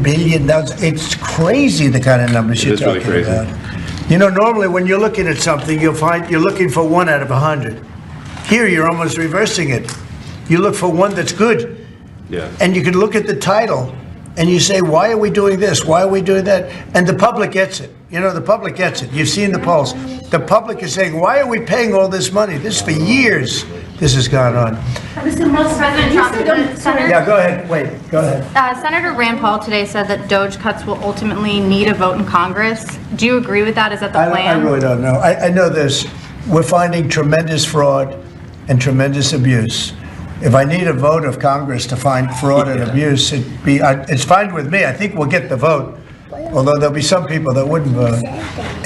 billion. It's crazy the kind of numbers you're talking about. You know, normally when you're looking at something, you'll find you're looking for 1 out of 100. Here, you're almost reversing it. You look for one that's good. Yeah. And you can look at the title and you say, why are we doing this? Why are we doing that? And the public gets it. You know, the public gets it. You've seen the polls. The public is saying, why are we paying all this money? This for years, this has gone on. Mr. President Trump, Yeah, go ahead. Wait, go ahead. Senator Rand Paul today said that DOJ cuts will ultimately need a vote in Congress. Do you agree with that? Is that the plan? I really don't know. I know this. We're finding tremendous fraud and tremendous abuse. If I need a vote of Congress to find fraud and abuse, it's fine with me. I think we'll get the vote, although there'll be some people that wouldn't vote.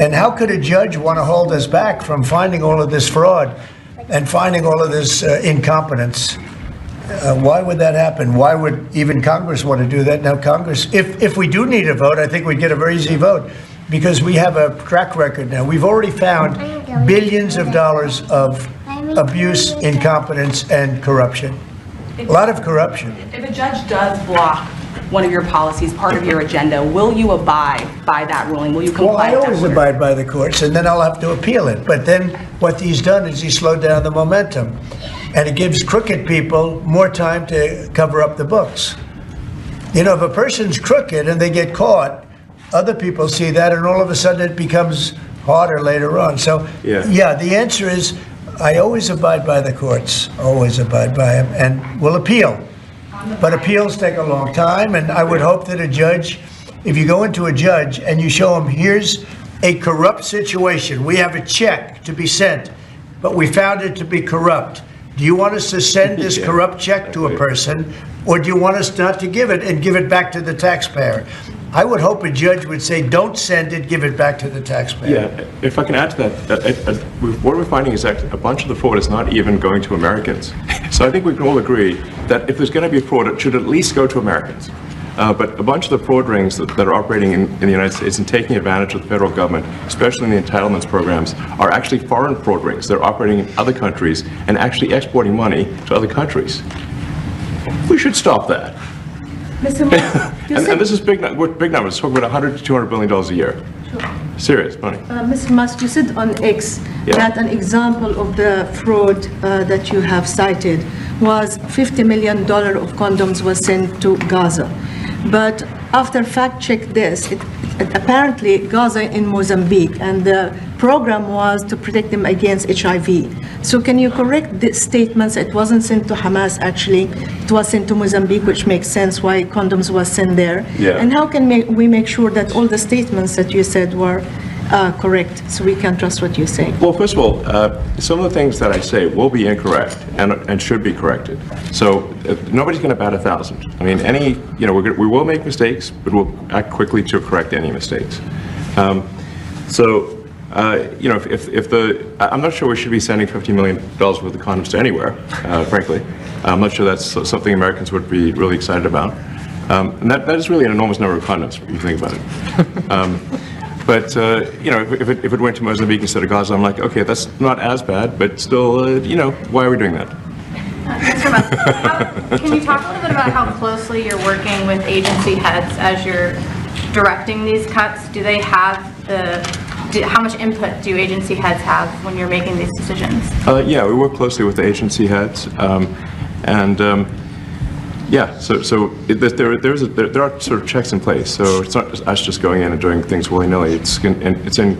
And how could a judge want to hold us back from finding all of this fraud and finding all of this incompetence? Why would that happen? Why would even Congress want to do that? Now, Congress, if we do need a vote, I think we'd get a very easy vote because we have a track record now. We've already found billions of dollars of abuse, incompetence, and corruption. A lot of corruption. If a judge does block one of your policies, part of your agenda, will you abide by that ruling? Will you comply Well, I with that always order? abide by the courts, and then I'll have to appeal it. But then what he's done is he slowed down the momentum, and it gives crooked people more time to cover up the books. You know, if a person's crooked and they get caught, other people see that, and all of a sudden it becomes harder later on. So, yeah, the answer is I always abide by the courts, always abide by them, and will appeal. But appeals take a long time, and I would hope that a judge, if you go into a judge and you show him, here's a corrupt situation, we have a check to be sent, but we found it to be corrupt. Do you want us to send this corrupt check to a person, or do you want us not to give it and give it back to the taxpayer? I would hope a judge would say, don't send it, give it back to the taxpayer. Yeah, if I can add to that, what we're finding is that a bunch of the fraud is not even going to Americans. So I think we can all agree that if there's going to be fraud, it should at least go to Americans. But a bunch of the fraud rings that are operating in the United States and taking advantage of the federal government, especially in the entitlements programs, are actually foreign fraud rings. They're operating in other countries and actually exporting money to other countries. We should stop that. Mr. And this is big numbers. Talking about $100 to $200 billion a year. Serious money. Mr. Musk, you said on X that an example of the fraud that you have cited was $50 million of condoms was sent to Gaza. But after fact check this, apparently Gaza in Mozambique, and the program was to protect them against HIV. So can you correct the statements? It wasn't sent to Hamas, actually. It was sent to Mozambique, which makes sense why condoms was sent there. Yeah. And how can we make sure that all the statements that you said were correct, so we can trust what you say? Well, first of all, some of the things that I say will be incorrect and should be corrected. So nobody's going to bat 1,000. I mean, we will make mistakes, but we'll act quickly to correct any mistakes. I'm not sure we should be sending $50 million worth of condoms to anywhere, frankly. I'm not sure that's something Americans would be really excited about. And that is really an enormous number of condoms, if you think about it. But if it went to Mozambique instead of Gaza, I'm like, okay, that's not as bad, but still, why are we doing that? Mr. Musk, can you talk a little bit about how closely you're working with agency heads as you're directing these cuts? Do they have how much input do agency heads have when you're making these decisions? Yeah, we work closely with the agency heads, there are sort of checks in place. So it's not us just going in and doing things willy-nilly. It's in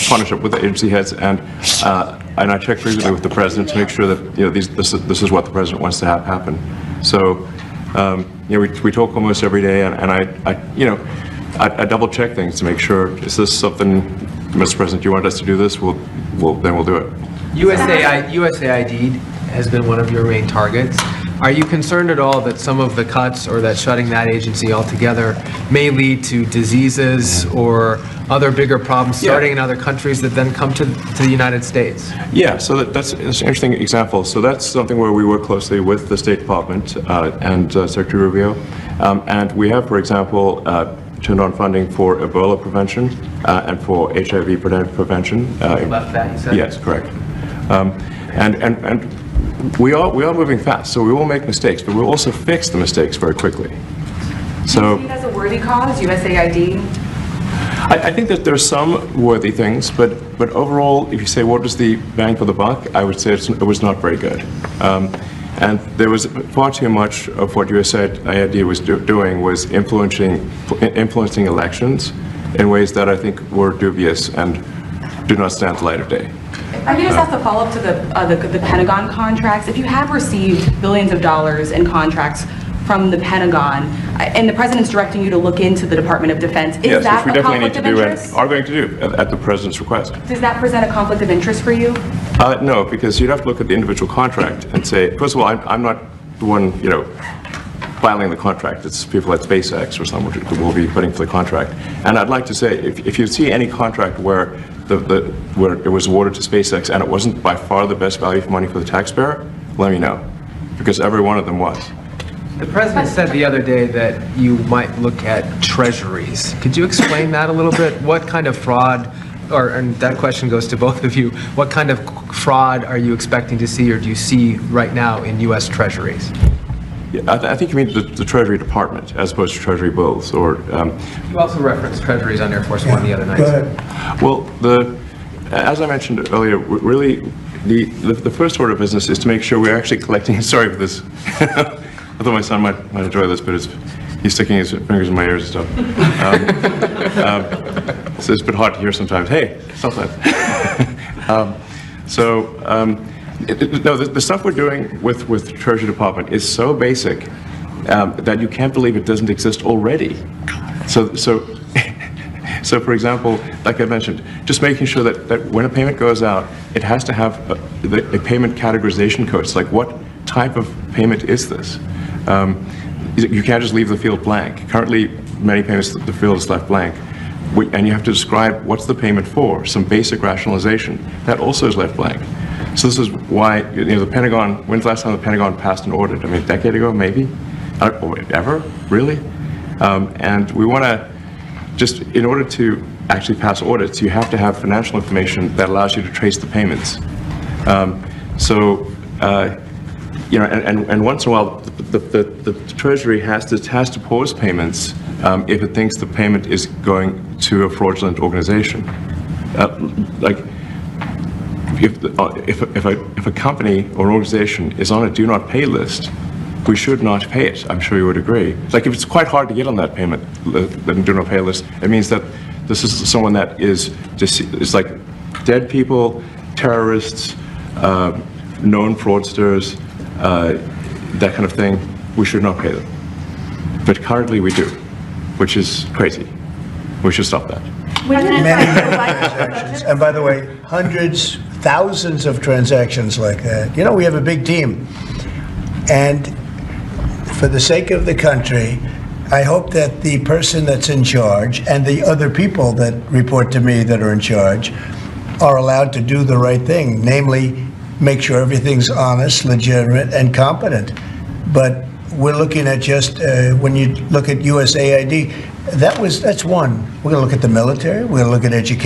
partnership with the agency heads, and I check frequently with the president to make sure that this is what the president wants to have happen. So we talk almost every day, and I double check things to make sure, is this something, Mr. President, you want us to do this? Then we'll do it. USAID has been one of your main targets. Are you concerned at all that some of the cuts or that shutting that agency altogether may lead to diseases or other bigger problems starting in other countries that then come to the United States? Yeah, so that's an interesting example. So that's something where we work closely with the State Department and Secretary Rubio. And we have, for example, turned on funding for Ebola prevention and for HIV prevention. Left that, you said? Yes, correct. And we are moving fast, so we will make mistakes, but we'll also fix the mistakes very quickly. So Do you see it as a worthy cause, USAID? I think that there's some worthy things, but overall, if you say what was the bang for the buck, I would say it was not very good. And there was far too much of what USAID was doing was influencing elections in ways that I think were dubious and do not stand the light of day. I can just ask a follow-up to the Pentagon contracts. If you have received billions of dollars in contracts from the Pentagon, and the president's directing you to look into the Department of Defense, is Yes, that which we a definitely need conflict to of do interest? and are going to do at the president's request. Does that present a conflict of interest for you? No, because you'd have to look at the individual contract and say, first of all, I'm not the one, filing the contract. It's people at SpaceX or someone who will be putting for the contract. And I'd like to say, if you see any contract where where it was awarded to SpaceX and it wasn't by far the best value for money for the taxpayer, let me know, because every one of them was. The president said the other day that you might look at treasuries. Could you explain that a little bit? What kind of fraud, and that question goes to both of you, what kind of fraud are you expecting to see or do you see right now in U.S. treasuries? Yeah, I think you mean the Treasury Department as opposed to Treasury bills, or... You also referenced treasuries on Air Force One the other night. Go ahead. Well, as I mentioned earlier, really, the first order of business is to make sure we're actually collecting... Sorry for this. I thought my son might enjoy this, but he's sticking his fingers in my ears and stuff. So it's a bit hard to hear sometimes. Hey, stop that. No, the stuff we're doing with the Treasury Department is so basic that you can't believe it doesn't exist already. So for example, like I mentioned, just making sure that when a payment goes out, it has to have a payment categorization code. It's like, what type of payment is this? You can't just leave the field blank. Currently, many payments, the field is left blank. And you have to describe what's the payment for, some basic rationalization. That also is left blank. So this is why, the Pentagon, when's the last time the Pentagon passed an audit? I mean, a decade ago, maybe? Or ever? Really? And we want to, just in order to actually pass audits, you have to have financial information that allows you to trace the payments. And once in a while, the Treasury has to pause payments if it thinks the payment is going to a fraudulent organization. If a company or an organization is on a do not pay list, we should not pay it. I'm sure you would agree. Like, if it's quite hard to get on that payment, the do not pay list, it means that this is someone that is just, it's like dead people, terrorists, known fraudsters, that kind of thing. We should not pay them. But currently we do, which is crazy. We should stop that. Many transactions. And by the way, hundreds, thousands of transactions like that. We have a big team. And for the sake of the country, I hope that the person that's in charge and the other people that report to me that are in charge are allowed to do the right thing, namely make sure everything's honest, legitimate, and competent. But we're looking at just, when you look at USAID, that's one. We're going to look at the military, we're going to look at education.